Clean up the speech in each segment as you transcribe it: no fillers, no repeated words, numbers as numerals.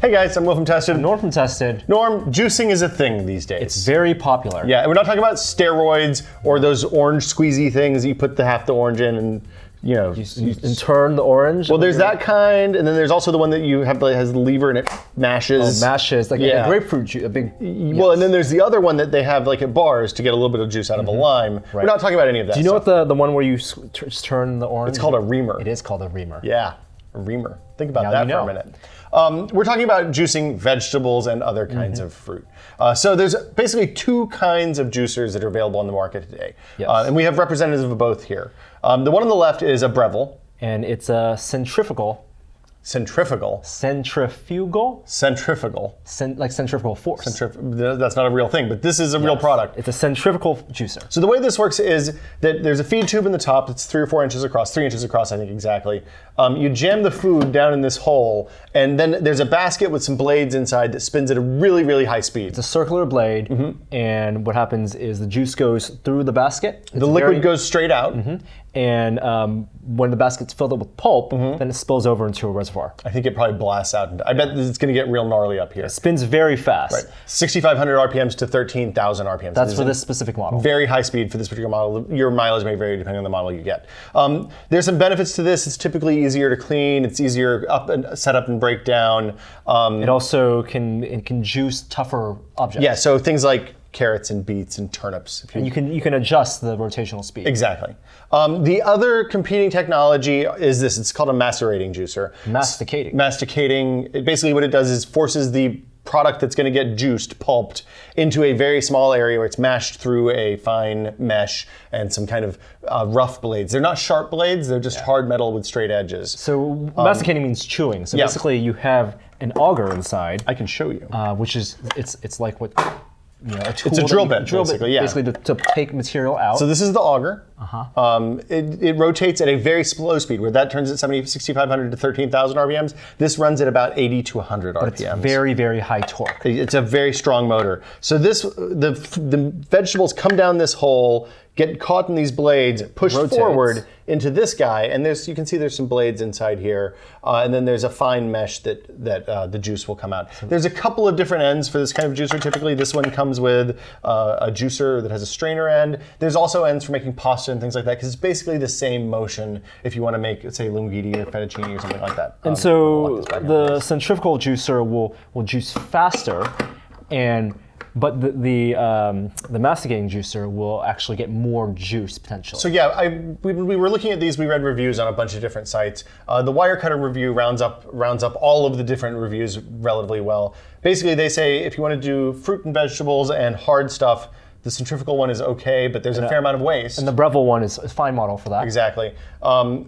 Hey guys, I'm Will from Tested. Norm from Tested. Norm, juicing is a thing these days. It's very popular. Yeah, and we're not talking about steroids or those orange squeezy things that you put half the orange in and You turn the orange. Well, there's that kind, and then there's also the one that you have that has the lever and it mashes. Oh, mashes, like a grapefruit juice, a big. Well, and then there's the other one that they have like at bars to get a little bit of juice out of a lime. Right. We're not talking about any of that. Do you know what the one where you just turn the orange? It's called a reamer. It is called a reamer. Yeah, a reamer. Think about that for a minute. We're talking about juicing vegetables and other kinds of fruit. So there's basically two kinds of juicers that are available on the market today. Yes. And we have representatives of both here. The one on the left is a Breville. And it's a centrifugal. Centrifugal. Centrifugal? Centrifugal. Like centrifugal force. That's not a real thing, but this is a real product. It's a centrifugal juicer. So the way this works is that there's a feed tube in the top that's 3 or 4 inches across, 3 inches across, I think exactly. You jam the food down in this hole, and then there's a basket with some blades inside that spins at a really, really high speed. It's a circular blade, and what happens is the juice goes through the basket. The liquid goes straight out. And when the basket's filled up with pulp, then it spills over into a reservoir. I think it probably blasts out. I bet it's going to get real gnarly up here. It spins very fast. Right. 6,500 RPMs to 13,000 RPMs. That's for this specific model. Very high speed for this particular model. Your mileage may vary depending on the model you get. There's some benefits to this. It's typically easier to clean. It's easier set up and break down. It also can juice tougher objects. Yeah, so things like carrots and beets and turnips. And you can adjust the rotational speed. Exactly. The other competing technology is this. It's called a macerating juicer. Masticating. Masticating. Basically what it does is forces the product that's going to get juiced, pulped, into a very small area where it's mashed through a fine mesh and some kind of rough blades. They're not sharp blades, they're just hard metal with straight edges. So masticating means chewing. So basically you have an auger inside. I can show you. Which is, it's like what, a tool. It's a drill bit, basically, Basically to take material out. So this is the auger. It rotates at a very slow speed, where that turns at 6,500 to 13,000 RPMs. This runs at about 80 to 100 RPMs. But it's very, very high torque. It's a very strong motor. So the vegetables come down this hole, get caught in these blades, pushed forward into this guy, and you can see there's some blades inside here, and then there's a fine mesh that the juice will come out. There's a couple of different ends for this kind of juicer. Typically, this one comes with a juicer that has a strainer end. There's also ends for making pasta and things like that, because it's basically the same motion if you want to make, say, linguine or fettuccine or something like that. And so the centrifugal juicer will juice faster, but the masticating juicer will actually get more juice potentially. So yeah, we were looking at these. We read reviews on a bunch of different sites. The Wirecutter review rounds up all of the different reviews relatively well. Basically, they say if you want to do fruit and vegetables and hard stuff, the centrifugal one is okay, but there's a fair amount of waste. And the Breville one is a fine model for that. Exactly.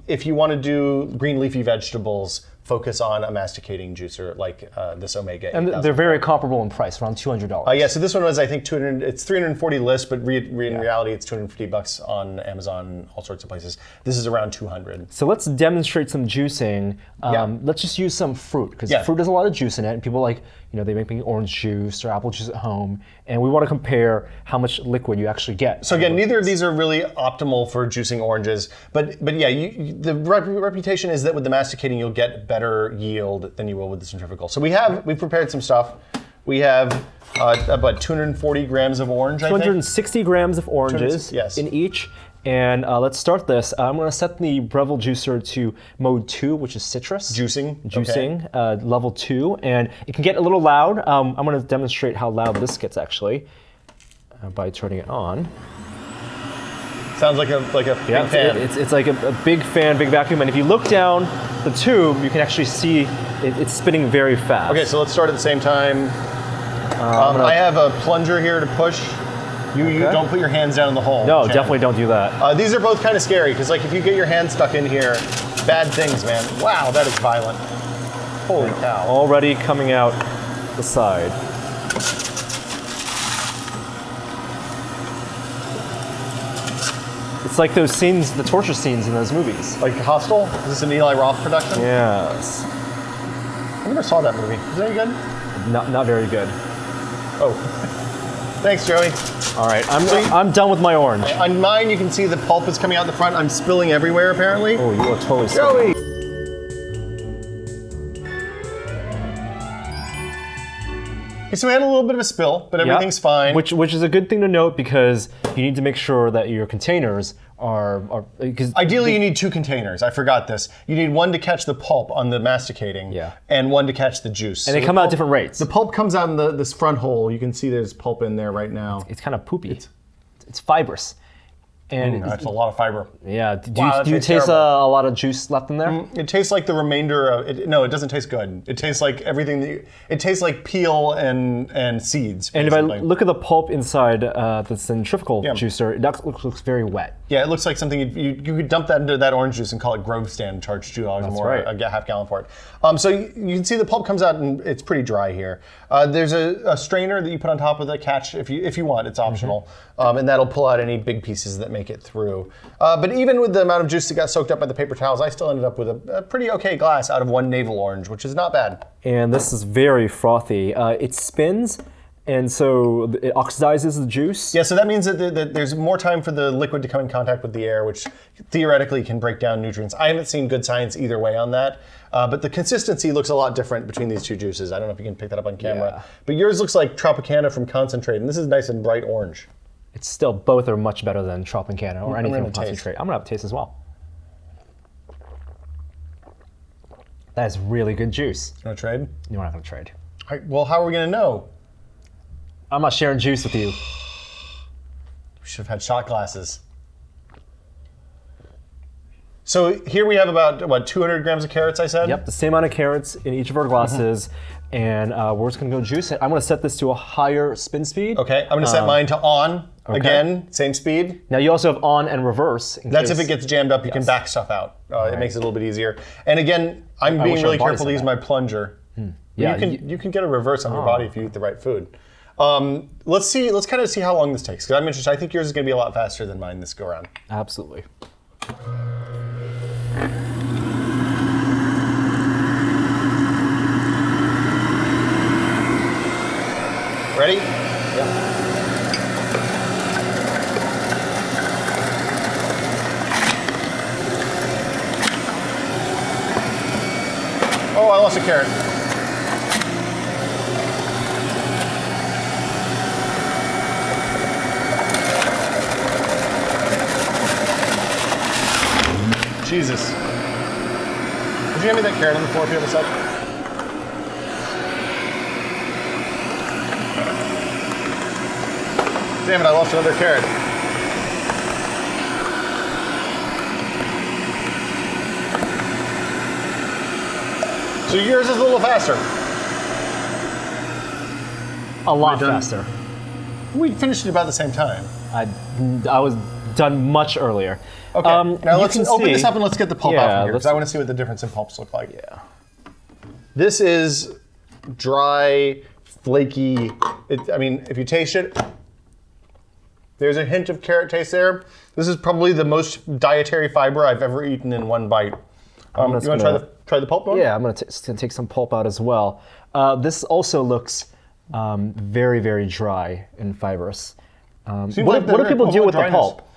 If you want to do green leafy vegetables, focus on a masticating juicer like this Omega 8000. And they're very comparable in price, around $200. Yeah, so this one was, I think, it's 340 list, but in reality, it's $250 on Amazon, all sorts of places. This is around 200. So let's demonstrate some juicing. Let's just use some fruit, because fruit has a lot of juice in it, and people they make orange juice or apple juice at home, and we want to compare how much liquid you actually get. So again, neither of these are really optimal for juicing oranges, but yeah, the reputation is that with the masticating, you'll get better yield than you will with the centrifugal. So we've prepared some stuff. We have about 240 grams of orange, I think. 260 grams of oranges in each. And let's start this. I'm going to set the Breville juicer to mode 2, which is citrus. Juicing, level 2. And it can get a little loud. I'm going to demonstrate how loud this gets actually by turning it on. Sounds like a big fan. It's like a big fan, big vacuum. And if you look down the tube, you can actually see it's spinning very fast. Okay, so let's start at the same time. I have a plunger here to push. You don't put your hands down in the hole. No, definitely don't do that. These are both kind of scary, because if you get your hand stuck in here, bad things, man. Wow, that is violent. Holy cow. Already coming out the side. It's like those scenes, the torture scenes in those movies. Like Hostel? Is this an Eli Roth production? Yes. I never saw that movie. Is it any good? Not very good. Oh. Thanks, Joey. All right, I'm done with my orange. On mine, you can see the pulp is coming out the front. I'm spilling everywhere, apparently. Oh, you are totally spilling. Joey! Okay, so we had a little bit of a spill, but everything's fine. Which is a good thing to note because you need to make sure that your containers are because ideally you need 2 containers. I forgot this. You need one to catch the pulp on the masticating, and one to catch the juice. And they come out at different rates. The pulp comes out in this front hole. You can see there's pulp in there right now. It's kind of poopy. It's fibrous. And that's a lot of fiber. Yeah. Do you taste a lot of juice left in there? It tastes like the remainder of it. No, it doesn't taste good. It tastes like everything. It tastes like peel and seeds. Basically. And if I look at the pulp inside the centrifugal juicer, it looks very wet. Yeah, it looks like something you could dump that into that orange juice and call it Grove Stand and charge $2 more a half gallon for it. So you can see the pulp comes out and it's pretty dry here. There's a strainer that you put on top of the catch if you want. It's optional, and that'll pull out any big pieces that make it through. But even with the amount of juice that got soaked up by the paper towels, I still ended up with a pretty okay glass out of 1 navel orange, which is not bad. And this is very frothy. It spins. And so it oxidizes the juice? Yeah, so that means that there's more time for the liquid to come in contact with the air, which theoretically can break down nutrients. I haven't seen good science either way on that, but the consistency looks a lot different between these 2 juices. I don't know if you can pick that up on camera. But yours looks like Tropicana from concentrate, and this is nice and bright orange. It's still, both are much better than Tropicana or anything from concentrate. I'm gonna have a taste as well. That is really good juice. You wanna trade? You're not gonna trade. All right, well, how are we gonna know? I'm not sharing juice with you. We should have had shot glasses. So here we have about, what, 200 grams of carrots, I said? Yep, the same amount of carrots in each of our glasses. And we're just gonna go juice it. I'm gonna set this to a higher spin speed. Okay, I'm gonna set mine to on, again, same speed. Now you also have on and reverse. That's if it gets jammed up, you can back stuff out. It makes it a little bit easier. And again, I'm being really careful to use my plunger. Yeah, you can get a reverse on your body if you eat the right food. Let's kind of see how long this takes, because I'm interested. I think yours is going to be a lot faster than mine this go around. Absolutely. Ready? Yeah. Oh, I lost a carrot. Jesus. Would you hand me that carrot on the floor if you have a sec? Damn it, I lost another carrot. So yours is a little faster. A lot faster. We finished it about the same time. I was done much earlier. Okay, now let's open this up and let's get the pulp out from here, because I want to see what the difference in pulps look like. Yeah. This is dry, flaky. I mean, if you taste it, there's a hint of carrot taste there. This is probably the most dietary fiber I've ever eaten in one bite. You want to try the pulp one? Yeah, I'm going to take some pulp out as well. This also looks very, very dry and fibrous. What do people do with the pulp?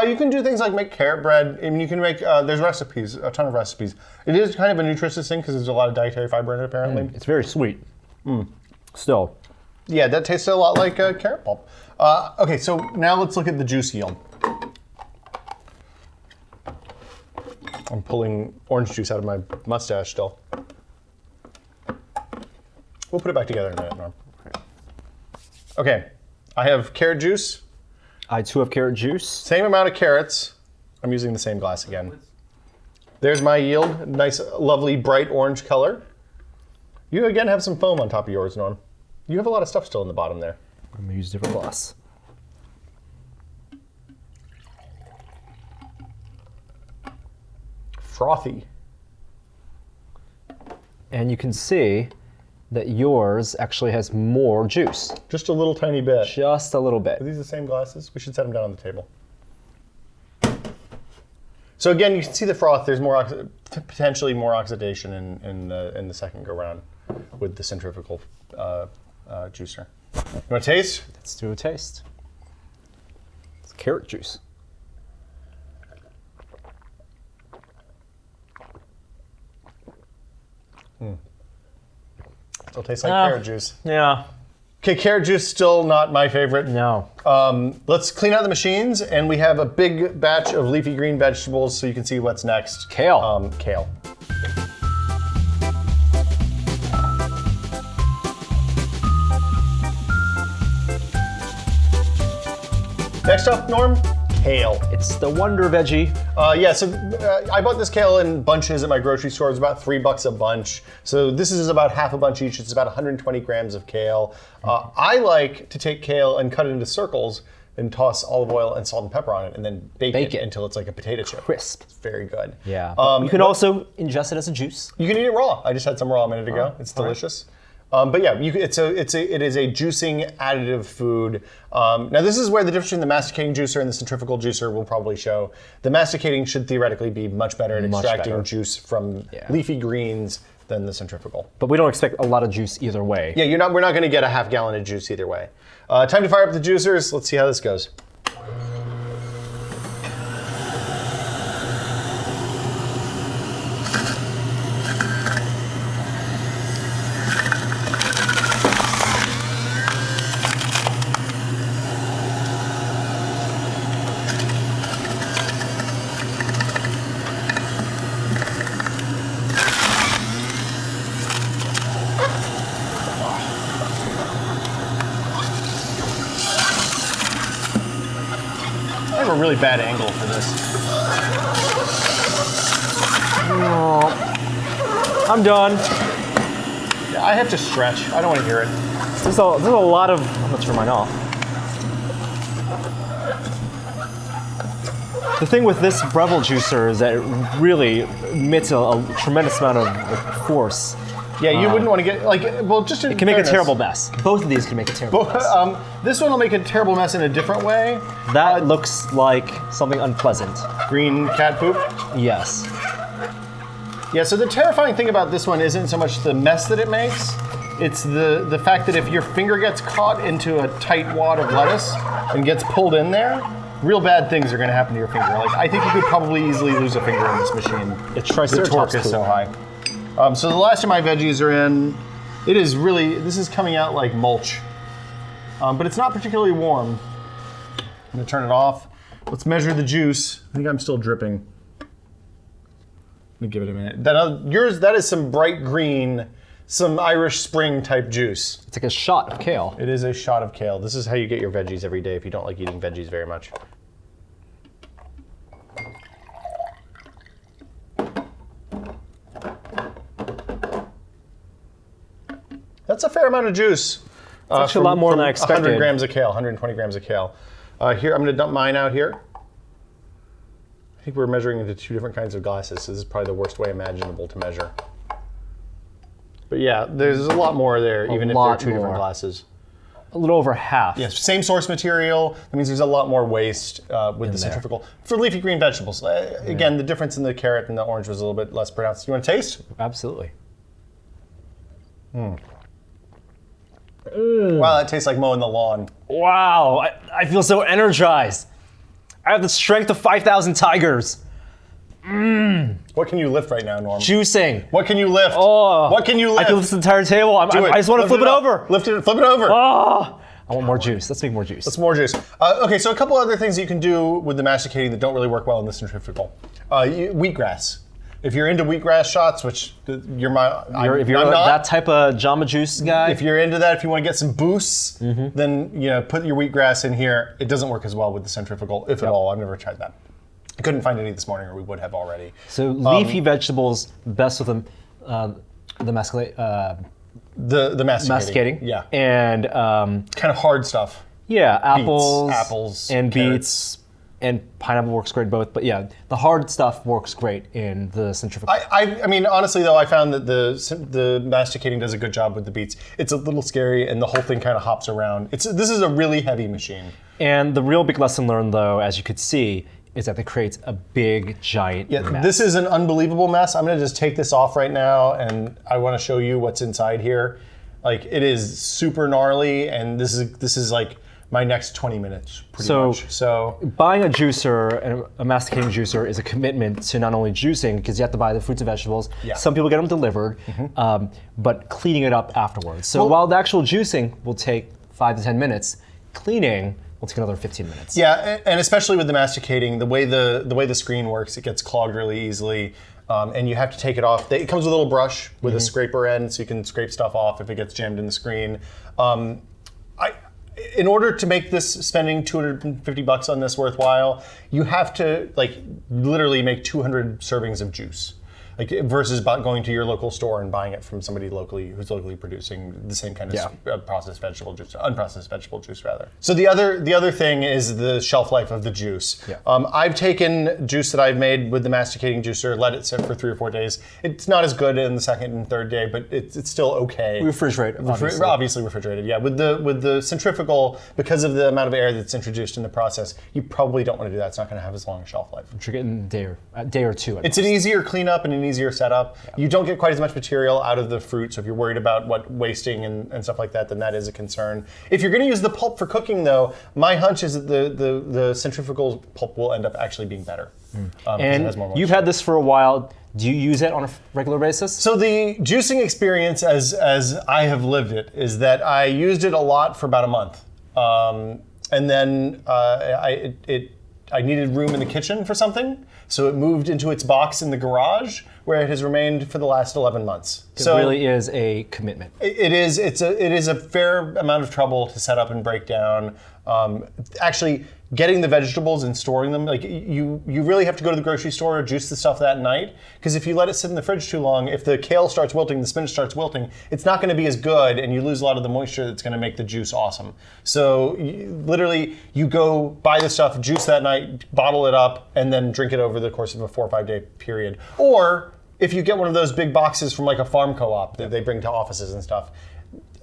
You can do things like make carrot bread. I mean, you can make, there's recipes, a ton of recipes. It is kind of a nutritious thing because there's a lot of dietary fiber in it, apparently. It's very sweet. Still. Yeah, that tastes a lot like carrot pulp. Okay, so now let's look at the juice yield. I'm pulling orange juice out of my mustache still. We'll put it back together in a minute, Norm. Okay, I have carrot juice. I too have carrot juice. Same amount of carrots. I'm using the same glass again. There's my yield. Nice, lovely, bright orange color. You again have some foam on top of yours, Norm. You have a lot of stuff still in the bottom there. I'm gonna use a different glass. Frothy. And you can see that yours actually has more juice. Just a little tiny bit. Just a little bit. Are these the same glasses? We should set them down on the table. So again, you can see the froth. There's more potentially more oxidation in the second go round with the centrifugal juicer. You want to taste? Let's do a taste. It's carrot juice. Still tastes like carrot juice. Yeah. Okay, carrot juice still not my favorite. No. Let's clean out the machines, and we have a big batch of leafy green vegetables, so you can see what's next. Kale. Kale. Next up, Norm, kale. It's the wonder veggie. I bought this kale in bunches at my grocery store. It's about $3 a bunch. So this is about half a bunch each. It's about 120 grams of kale. I like to take kale and cut it into circles and toss olive oil and salt and pepper on it, and then bake it until it's like a potato chip. Crisp. It's very good. Yeah. You can also ingest it as a juice. You can eat it raw. I just had some raw a minute ago. It's delicious. But yeah, it is a juicing additive food. Now this is where the difference between the masticating juicer and the centrifugal juicer will probably show. The masticating should theoretically be much better at extracting juice from leafy greens than the centrifugal. But we don't expect a lot of juice either way. Yeah, we're not going to get a half gallon of juice either way. Time to fire up the juicers. Let's see how this goes. I have a really bad angle for this. I'm done. Yeah, I have to stretch. I don't want to hear it. There's a lot of. Let's turn mine off. The thing with this Breville juicer is that it really emits a tremendous amount of force. Yeah, you wouldn't want to get just. It can make a terrible mess. Both of these can make a terrible mess. This one will make a terrible mess in a different way. That looks like something unpleasant. Green cat poop. Yes. Yeah. So the terrifying thing about this one isn't so much the mess that it makes; it's the fact that if your finger gets caught into a tight wad of lettuce and gets pulled in there, real bad things are going to happen to your finger. Like I think you could probably easily lose a finger in this machine. The torque is so high. So the last of my veggies are in. This is coming out like mulch. But it's not particularly warm. I'm gonna turn it off. Let's measure the juice. I think I'm still dripping. Let me give it a minute. That is some bright green, some Irish Spring type juice. It's like a shot of kale. It is a shot of kale. This is how you get your veggies every day if you don't like eating veggies very much. That's a fair amount of juice. It's actually a lot more than I expected. 100 grams of kale, 120 grams of kale. Here, I'm going to dump mine out here. I think we're measuring into two different kinds of glasses, so this is probably the worst way imaginable to measure. But yeah, there's a lot more there, even if they're two different glasses. A little over half. Yes, same source material. That means there's a lot more waste with the centrifugal. For leafy green vegetables, again, the difference in the carrot and the orange was a little bit less pronounced. You want to taste? Absolutely. Wow, that tastes like mowing the lawn. Wow, I feel so energized. I have the strength of 5,000 tigers. What can you lift right now, Norm? Juicing. What can you lift? Oh, what can you lift? I can lift this entire table. I just want to flip it over. Lift it, flip it over. Oh, I want more juice. Let's make more juice. Let's more juice. Okay, so a couple other things you can do with the masticating that don't really work well in the centrifugal. Wheatgrass. If you're into wheatgrass shots, which if you're that type of Jamba Juice guy, if you're into that, if you want to get some boosts, then put your wheatgrass in here. It doesn't work as well with the centrifugal, if at all. I've never tried that. I couldn't find any this morning, or we would have already. So leafy vegetables best with the masticating. Yeah. And kind of hard stuff. Yeah, apples, and carrots. Beets. And pineapple works great both, but yeah, the hard stuff works great in the centrifugal. I mean, honestly though, I found that the masticating does a good job with the beets. It's a little scary, and the whole thing kind of hops around. This is a really heavy machine. And the real big lesson learned, though, as you could see, is that it creates a big, giant mess. This is an unbelievable mess. I'm gonna just take this off right now, and I want to show you what's inside here. Like, it is super gnarly, and this is like my next 20 minutes, pretty much. So buying a juicer and a masticating juicer is a commitment to not only juicing, because you have to buy the fruits and vegetables. Yeah. Some people get them delivered, but cleaning it up afterwards. So while the actual juicing will take 5 to 10 minutes. Cleaning will take another 15 minutes. Yeah, and especially with the masticating, the way the screen works, it gets clogged really easily. And you have to take it off. It comes with a little brush with a scraper end, so you can scrape stuff off if it gets jammed in the screen. In order to make this spending $250 on this worthwhile, you have to literally make 200 servings of juice. Versus going to your local store and buying it from somebody locally who's locally producing the same kind of processed vegetable juice, unprocessed vegetable juice rather. So the other thing is the shelf life of the juice. Yeah. I've taken juice that I've made with the masticating juicer, let it sit for 3 or 4 days. It's not as good in the second and third day, but it's still okay. Refrigerate, obviously refrigerated. Yeah, with the centrifugal, because of the amount of air that's introduced in the process, you probably don't want to do that. It's not going to have as long a shelf life. You're getting a day or two. It's an easier cleanup and an easier setup. Yeah. You don't get quite as much material out of the fruit, so if you're worried about wasting and stuff like that, then that is a concern. If you're going to use the pulp for cooking, though, my hunch is that the centrifugal pulp will end up actually being better. And it has more you've had this for a while. Do you use it on a regular basis? So the juicing experience, as I have lived it, is that I used it a lot for about a month, and then I needed room in the kitchen for something. So it moved into its box in the garage, where it has remained for the last 11 months. It really is a commitment. It is a fair amount of trouble to set up and break down. Actually, getting the vegetables and storing them, you really have to go to the grocery store or juice the stuff that night, because if you let it sit in the fridge too long, if the kale starts wilting, the spinach starts wilting, it's not going to be as good, and you lose a lot of the moisture that's going to make the juice awesome. So literally, you go buy the stuff, juice that night, bottle it up, and then drink it over the course of a 4 or 5 day period. Or if you get one of those big boxes from a farm co-op that they bring to offices and stuff,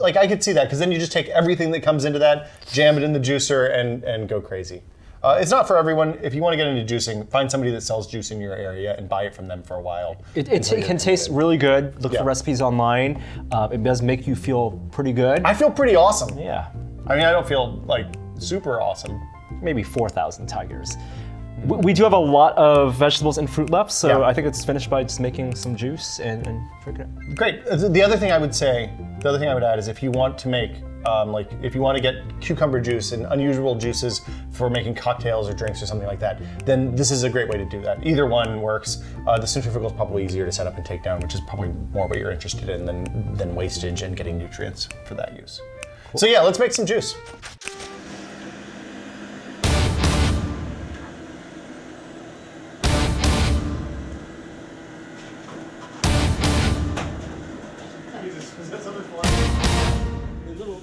I could see that, because then you just take everything that comes into that, jam it in the juicer, and go crazy. It's not for everyone. If you want to get into juicing, find somebody that sells juice in your area and buy it from them for a while. It can taste really good. Look for recipes online. It does make you feel pretty good. I feel pretty awesome. Yeah. I mean, I don't feel super awesome. Maybe 4,000 tigers. We do have a lot of vegetables and fruit left, so I think it's finished by just making some juice and drinking it. Great. The other thing I would add is if you want to make, if you want to get cucumber juice and unusual juices for making cocktails or drinks or something like that, then this is a great way to do that. Either one works. The centrifugal is probably easier to set up and take down, which is probably more what you're interested in than wastage and getting nutrients for that use. Cool. So yeah, let's make some juice. Is that something fun? A little.